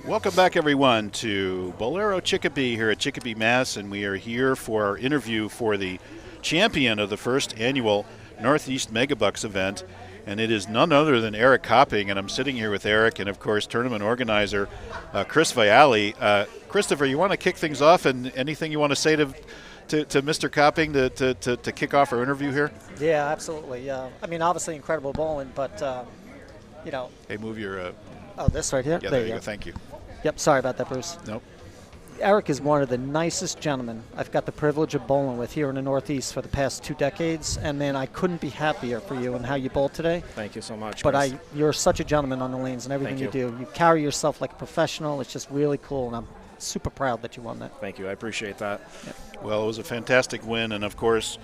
Welcome back, everyone, to Bolero Chicopee here at Chicopee, Mass., and we are here for our interview for the champion of the first annual Northeast Megabucks event, and it is none other than Eric Copping, and I'm sitting here with Eric and, of course, tournament organizer Chris Viali. Christopher, you want to kick things off, and anything you want to say to Mr. Copping to kick off our interview here? Yeah, absolutely. I mean, obviously incredible bowling, but, you know. Hey, move your... oh, this right here? Yeah, there you go. Thank you. Yep, sorry about that, Bruce. Nope. Eric is one of the nicest gentlemen I've got the privilege of bowling with here in the Northeast for the past 2 decades, and man, I couldn't be happier for you and how you bowl today. Thank you so much. But you're such a gentleman on the lanes and everything you do. You carry yourself like a professional. It's just really cool, and I'm super proud that you won that. Thank you. I appreciate that. Yep. Well, it was a fantastic win, and of course,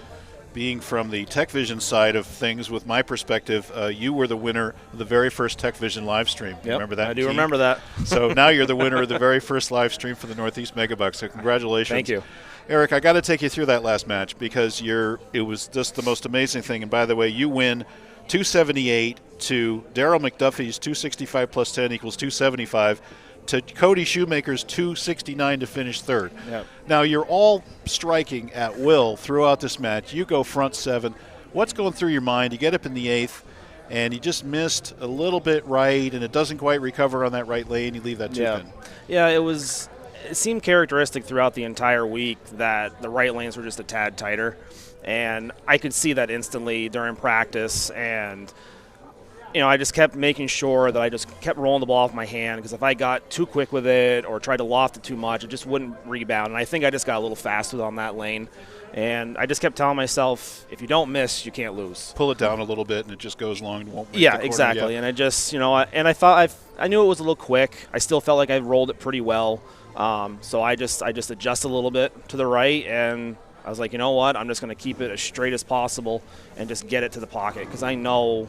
being from the TechVision side of things, with my perspective, you were the winner of the very first TechVision Livestream. Yep, Remember that? I do remember that. So now you're the winner of the very first live stream for the Northeast Megabucks. So congratulations. Thank you. Eric, I got to take you through that last match because it was just the most amazing thing. And by the way, you win 278 to Daryl McDuffie's 265 plus 10 equals 275. To Cody Shoemaker's 269 to finish third. Yep. Now, you're all striking at will throughout this match. You go front 7. What's going through your mind? You get up in the 8th, and you just missed a little bit right, and it doesn't quite recover on that right lane. You leave that 2-pin. Yeah, it seemed characteristic throughout the entire week that the right lanes were just a tad tighter, and I could see that instantly during practice, and I just kept making sure that I just kept rolling the ball off my hand, because if I got too quick with it or tried to loft it too much, it just wouldn't rebound. And I think I just got a little faster on that lane. And I just kept telling myself, if you don't miss, you can't lose. Pull it down a little bit, and it just goes long and won't make yeah, the corner exactly. yet. And I just, I thought I knew it was a little quick. I still felt like I rolled it pretty well. So I just adjusted a little bit to the right, and I was like, you know what? I'm just going to keep it as straight as possible and just get it to the pocket, because I know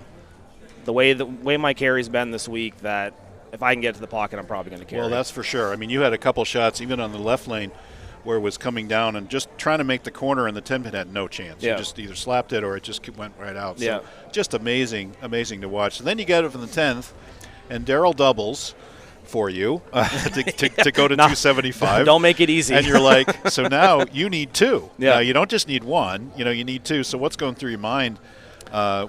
the way my carry's been this week, that if I can get to the pocket, I'm probably going to carry. Well, that's for sure. I mean, you had a couple shots, even on the left lane, where it was coming down and just trying to make the corner, and the 10-pin had no chance. Yeah. You just either slapped it or it just went right out. So yeah. Just amazing to watch. And then you get it from the 10th, and Daryl doubles for you to go to 275. Don't make it easy. And you're like, so now you need 2. Yeah. Now, you don't just need 1. You need 2. So what's going through your mind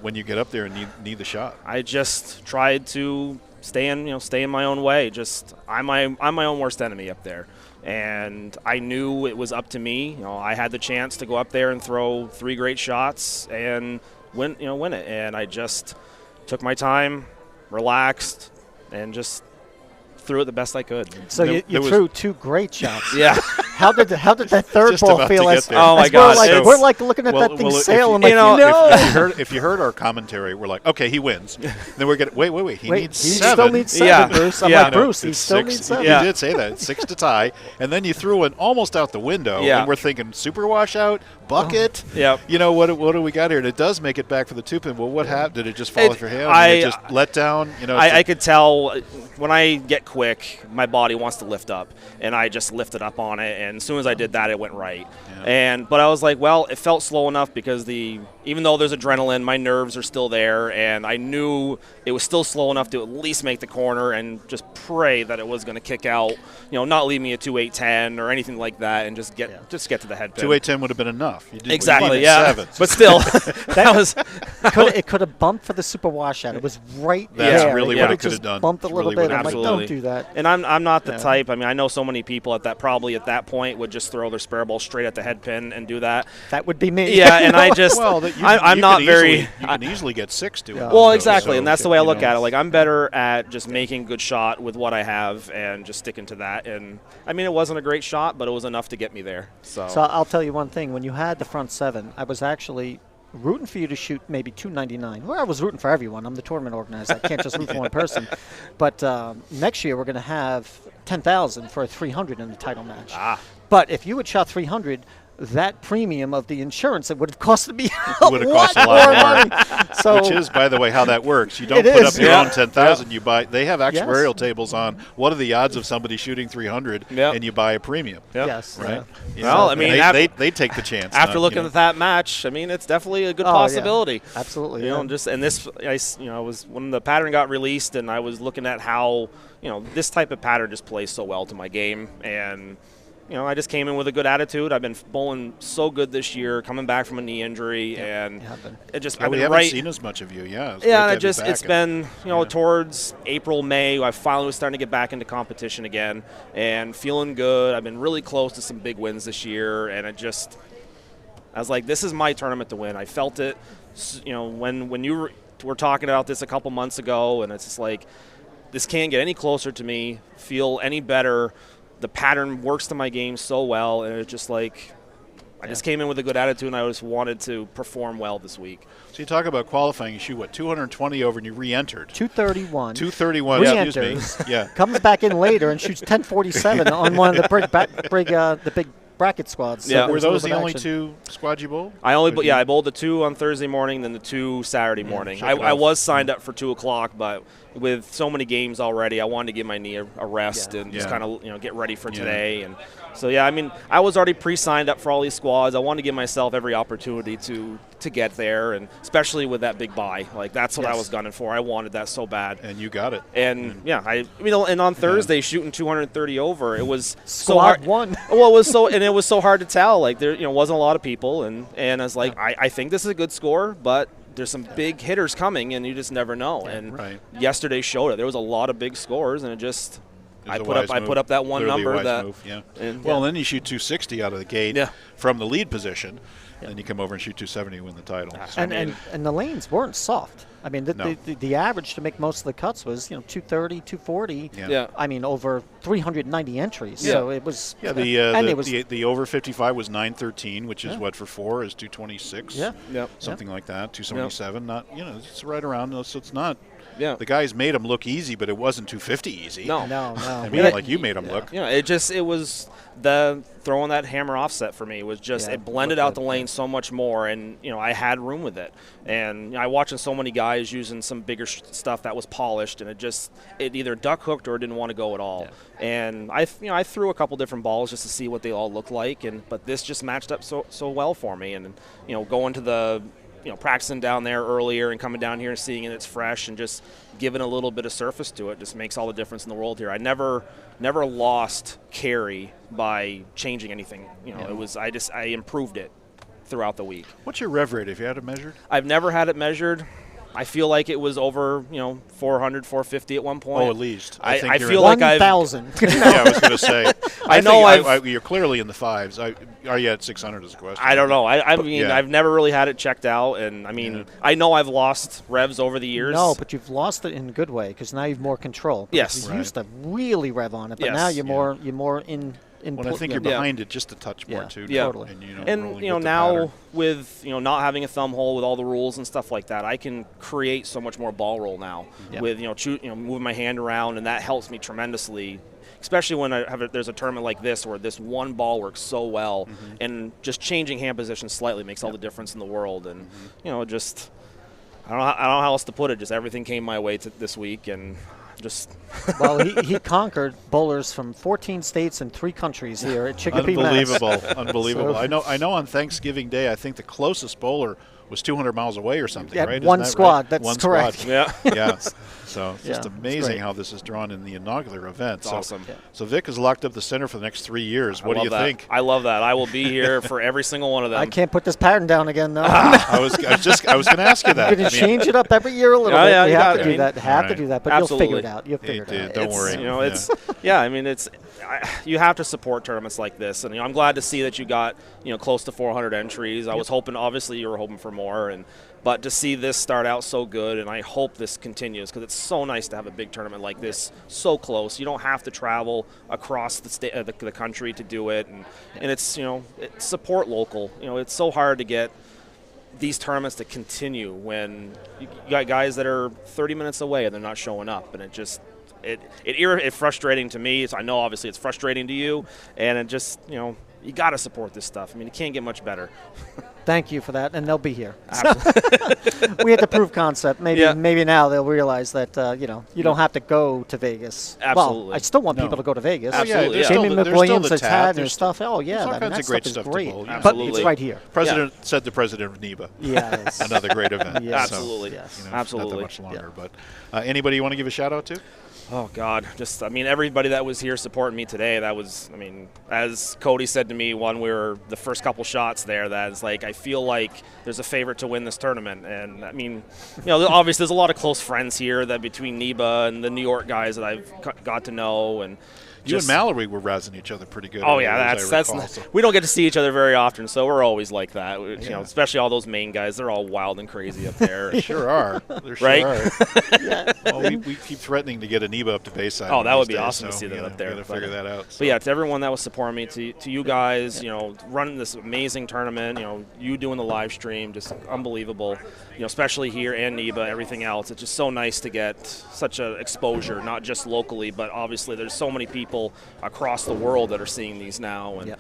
when you get up there and need the shot? I just tried to stay in my own way. I'm my own worst enemy up there, and I knew it was up to me. I had the chance to go up there and throw 3 great shots and win it. And I just took my time, relaxed, and just threw it the best I could. So you threw 2 great shots. Yeah. How did that third Just ball about feel? to get there. Oh my God! We're like looking at that thing sail. I'm if you heard our commentary, we're like, okay, he wins. Then we're getting wait. He needs 7. He still needs 7, Yeah. Bruce. I'm Yeah. like, Bruce, he It's still 6. needs 7. You did say that. It's 6 to tie, and then you threw it almost out the window. Yeah. And we're thinking super washout, bucket. Yep. What do we got here? And it does make it back for the 2-pin. Well, what happened? Did it just fall off your hand? Did it just let down? I could tell when I get quick, my body wants to lift up, and I just lifted up on it. And as soon as I did that, it went right. Yeah. But I was like, well, it felt slow enough, because even though there's adrenaline, my nerves are still there, and I knew it was still slow enough to at least make the corner, and just pray that it was going to kick out. Not leave me a 2-8-10 or anything like that, and just get to the head pin. 2-8-10 would have been enough. Exactly. You Yeah. 7. But still, that was. It could have bumped for the super washout. It was right That's there. really what it it could have just done. bumped a It's little really bit. what I'm like, Absolutely. don't do that. And I'm not the type. I mean, I know so many people at that point would just throw their spare ball straight at the head pin and do that. That would be me. Yeah, and I just I'm not very. You can easily get 6 to it. Well, though, exactly, so, and that's the way I look at it. Like, I'm better at just making good shot with what I have and just sticking to that. And I mean, it wasn't a great shot, but it was enough to get me there. So I'll tell you one thing. When you had the front 7, I was actually rooting for you to shoot maybe 299. Well, I was rooting for everyone. I'm the tournament organizer. I can't just root for one person. But next year we're going to have 10,000 for a 300 in the title match. Ah. But if you had shot 300, that premium of the insurance, it would have costed me Would have cost a lot more. money. So, Which is, by the way, how that works. You don't It put is. up your Yeah. own 10,000. You buy. They have actuarial Yes. tables on what are the odds of somebody shooting 300, Yep. and you buy a premium. Yep. yes. Right. You Well, know, I mean, they take the chance. After not, looking you know. at that match, I mean, it's definitely a good Oh, yeah. possibility. Absolutely. You know, yeah. and just and this, I was when the pattern got released, and I was looking at how this type of pattern just plays so well to my game, and I just came in with a good attitude. I've been bowling so good this year, coming back from a knee injury, and You have been. it just Yeah, I've we been haven't right. seen as much of you. Yeah. It's great Yeah, to and have it you just back. it's been Yeah. towards April, May. I finally was starting to get back into competition again and feeling good. I've been really close to some big wins this year, and I was like, this is my tournament to win. I felt it, when you were talking about this a couple months ago, and it's just like, this can't get any closer to me, feel any better. The pattern works to my game so well, and it's just like, I just came in with a good attitude, and I just wanted to perform well this week. So you talk about qualifying. You shoot, what, 220 over, and you re-entered. 231. 231, excuse Re-enters, me. Yeah. comes back in later and shoots 1047 on one of the big bracket squads. Yeah. there Were was a those little the bit of only action. two squads you bowled? I bowled the 2 on Thursday morning, then the 2 Saturday morning. check it I off. was signed up for 2 o'clock, but with so many games already, I wanted to give my knee a rest and just Yeah. kind of get ready for today. And so I mean, I was already pre-signed up for all these squads. I wanted to give myself every opportunity to get there, and especially with that big buy, like that's what I Yes. was gunning for. I wanted that so bad. And you got it. And and on Thursday shooting 230 over, it was so Squad hard. one. Well, it was so hard to tell. Like there, wasn't a lot of people, and I was like, I think this is a good score, but there's some big hitters coming, and you just never know. And right. yesterday showed it. There was a lot of big scores, and it just I It was a wise put up that one Clearly a number wise that. move, yeah. And, Well, then you shoot 260 out of the gate Yeah. from the lead position, and you come over and shoot 270 and win the title. So, And the lanes weren't soft. I mean, No. the average to make most of the cuts was 230, 240. Yeah. I mean, over 390 entries. Yeah. So it was. yeah, and it was. the over 55 was 913, which is what for 4 is 226. Yeah. Yep. Something like that. 277. Not it's right around. So it's not. Yeah. The guys made them look easy, but it wasn't 250 easy. No. No. I mean, like you made them look. It was the throwing that hammer offset for me was just Yeah, it blended looked out the good, lane so much more, and I had room with it. And I watching so many guys using some bigger stuff that was polished, and it either duck hooked or didn't want to go at all. Yeah. And I threw a couple different balls just to see what they all looked like, but this just matched up so well for me. And going to the practicing down there earlier and coming down here and seeing it, it's fresh, and just giving a little bit of surface to it just makes all the difference in the world here. I never lost carry by changing anything. It was I improved it throughout the week. What's your rev rate? Have you had it measured? I've never had it measured. I feel like it was over 400, 450 at one point. Oh, at least. I think you're feel in- like I've 1,000. Yeah, I was going to say. I know you're clearly in the fives. Are you at 600 is a question? I don't know. I mean, Yeah. I've never really had it checked out, and I mean, I know I've lost revs over the years. No, but you've lost it in a good way because now you've more control. Yes. Because you Right. used to really rev on it, but Yes. now you're more in. When I think you're behind it just a touch more, Yeah. too. Yeah. Totally. And, rolling with the now pattern. with not having a thumb hole with all the rules and stuff like that, I can create so much more ball roll now Yeah. with moving my hand around, and that helps me tremendously. Especially when there's a tournament like this where this one ball works so well, and just changing hand position slightly makes all the difference in the world. And just I don't know how else to put it. Just everything came my way this week, and just Well, he conquered bowlers from 14 states and 3 countries here at Chicopee, Mass. Unbelievable. So- I know on Thanksgiving Day, I think the closest bowler was 200 miles away or something, Yeah, right? Isn't one that squad, right? that's One correct. Squad. yeah. Yeah. So it's just Yeah, it's amazing great. how this is drawn in the inaugural event. It's so, awesome. Yeah. So Vic has locked up the center for the next 3 years. What do I you love that. think? I love that. I will be here for every single one of them. I can't put this pattern down again, though. I was going to ask you that. You're going to change it up every year a little Yeah, bit. yeah, we you have got to it. do I mean, that. Have to right. do that, but Absolutely. you'll figure it out. You'll figure it out. Don't It's, worry. it's I mean, you have to support tournaments like this, and I'm glad to see that you got close to 400 entries. I was hoping, obviously, you were hoping for more, but to see this start out so good, and I hope this continues because it's so nice to have a big tournament like this so close. You don't have to travel across the state, the country to do it, and it's support local. It's so hard to get these tournaments to continue when you got guys that are 30 minutes away and they're not showing up, and it's frustrating to me. I know obviously it's frustrating to you, and it just you got to support this stuff. I mean, it can't get much better. Thank you for that, and they'll be here. We had to prove concept. Maybe now they'll realize that you don't have to go to Vegas. Absolutely. Well, I still want people to go to Vegas. Absolutely. Yeah, Jamie McWilliams has had their their stuff. Oh yeah, there's all I mean, kinds that of great stuff stuff is to great. bowl. But Absolutely. it's right here. President said the president of NEBA. Yes. Another great event. Yes. So, Absolutely. Yes. Absolutely. Not that much longer, but anybody you want to give a shout out to? Oh, God. Just, I mean, everybody that was here supporting me today, that was, I mean, as Cody said to me when we were the first couple shots there, that is like, I feel like there's a favorite to win this tournament. And, I mean, obviously there's a lot of close friends here that between NEBA and the New York guys that I've got to know. And You and Mallory were razzing each other pretty good. Oh yeah, we don't get to see each other very often, so we're always like that. Especially all those main guys, they're all wild and crazy up there. They sure are. They sure Right? are. Well, we keep threatening to get a NEBA up to Bayside. Oh, that would be days, awesome to so see them up there. Got to figure that out. So. But yeah, to everyone that was supporting me, to you guys, running this amazing tournament, you doing the live stream, just unbelievable. Especially here and NEBA, everything else. It's just so nice to get such a exposure, not just locally, but obviously there's so many people across the world that are seeing these now. And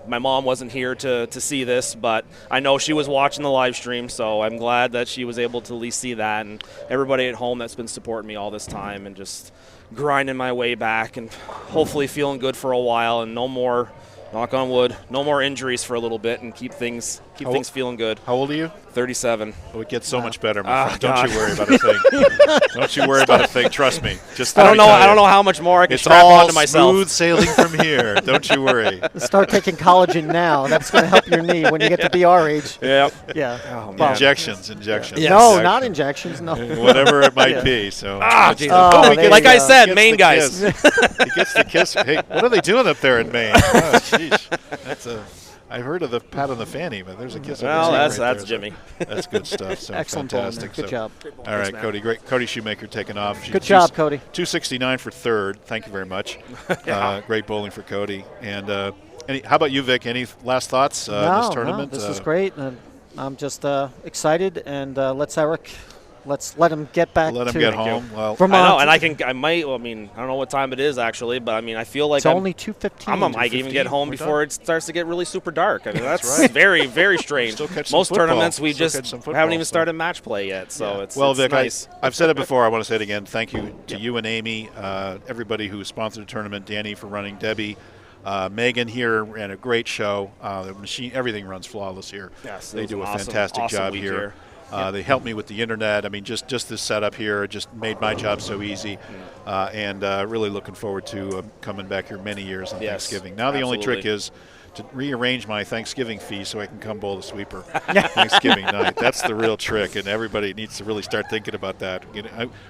my mom wasn't here to see this, but I know she was watching the live stream, so I'm glad that she was able to at least see that. And everybody at home that's been supporting me all this time and just grinding my way back and hopefully feeling good for a while and no more, knock on wood, no more injuries for a little bit and keep things feeling good. How old are you? 37. Oh, it gets so much better, my friend. Don't you worry about a thing. Don't you worry about a thing. Trust me. Just I don't know how much more I can strap onto myself. It's all smooth sailing from here. Don't you worry. Start taking collagen now. That's going to help your knee when you get to be our age. Yep. Yeah. Oh, Well, Injections. Yes. No, not injections. No. Whatever it might be. So. Jesus. Like I said, Maine guys. He gets the kiss. Hey, what are they doing up there in Maine? Oh, sheesh. I've heard of the pat on the fanny, but there's a kiss. Well, that's that's Jimmy. That's good stuff. So Excellent fantastic. Good job. All right, Cody. Great. Cody Shoemaker taking off. Good job, Cody. 269 for third. Thank you very much. Great bowling for Cody. And how about you, Vic? Any last thoughts this tournament? No, this is great. I'm just excited, and let's let him get back. Let him to get home. Well, I know, and I don't know what time it is actually, but I mean, I feel like it's only 2:15. I might even get home before it starts to get really super dark. I mean, that's very, very strange. Most tournaments we just haven't even started match play yet, so it's Vic, nice. I've said it before. I want to say it again. Thank you to you and Amy, everybody who sponsored the tournament, Danny for running, Debbie. Megan here ran a great show. The machine, everything runs flawless here. Yes, they do a fantastic job here. They helped me with the internet. I mean, just this setup here just made my job so easy. And really looking forward to coming back here many years on Thanksgiving. Now the only trick is to rearrange my Thanksgiving fee so I can come bowl the sweeper Thanksgiving night. That's the real trick, and everybody needs to really start thinking about that.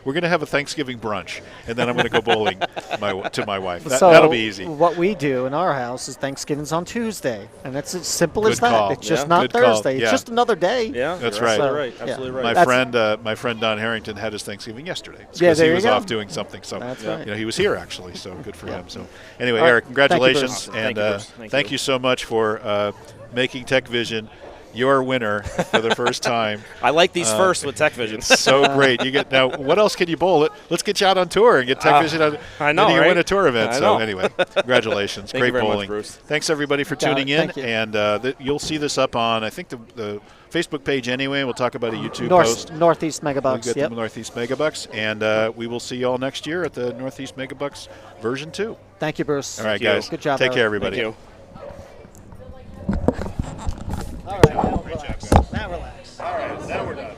We're going to have a Thanksgiving brunch, and then I'm going to go bowling to my wife. That'll be easy. What we do in our house is Thanksgiving's on Tuesday, and it's as simple as that. Call. It's just not Thursday. It's just another day. Yeah, that's right. Right. Absolutely right. My friend Don Harrington had his Thanksgiving yesterday because he was off doing something. So that's right. he was here actually. So good for him. So anyway, Eric, congratulations, Thank you, and thank you so much for making TechVision your winner for the first time. I like these first with TechVision. So great. Now, what else can you bowl? Let's get you out on tour and get TechVision on. I know, and you right? win a tour event. I So know. Anyway, congratulations. Thank Great you very bowling. much, Bruce. Thanks everybody for tuning in. Thank you. And you'll see this up on I think the Facebook page anyway. We'll talk about a YouTube post. Northeast Megabucks. We'll get the Northeast Megabucks, and we will see you all next year at the Northeast Megabucks version 2. Thank you, Bruce. All right, guys. Good job. Take Eric. care, everybody. Thank you. All right, now relax. Now relax. All right, now we're done.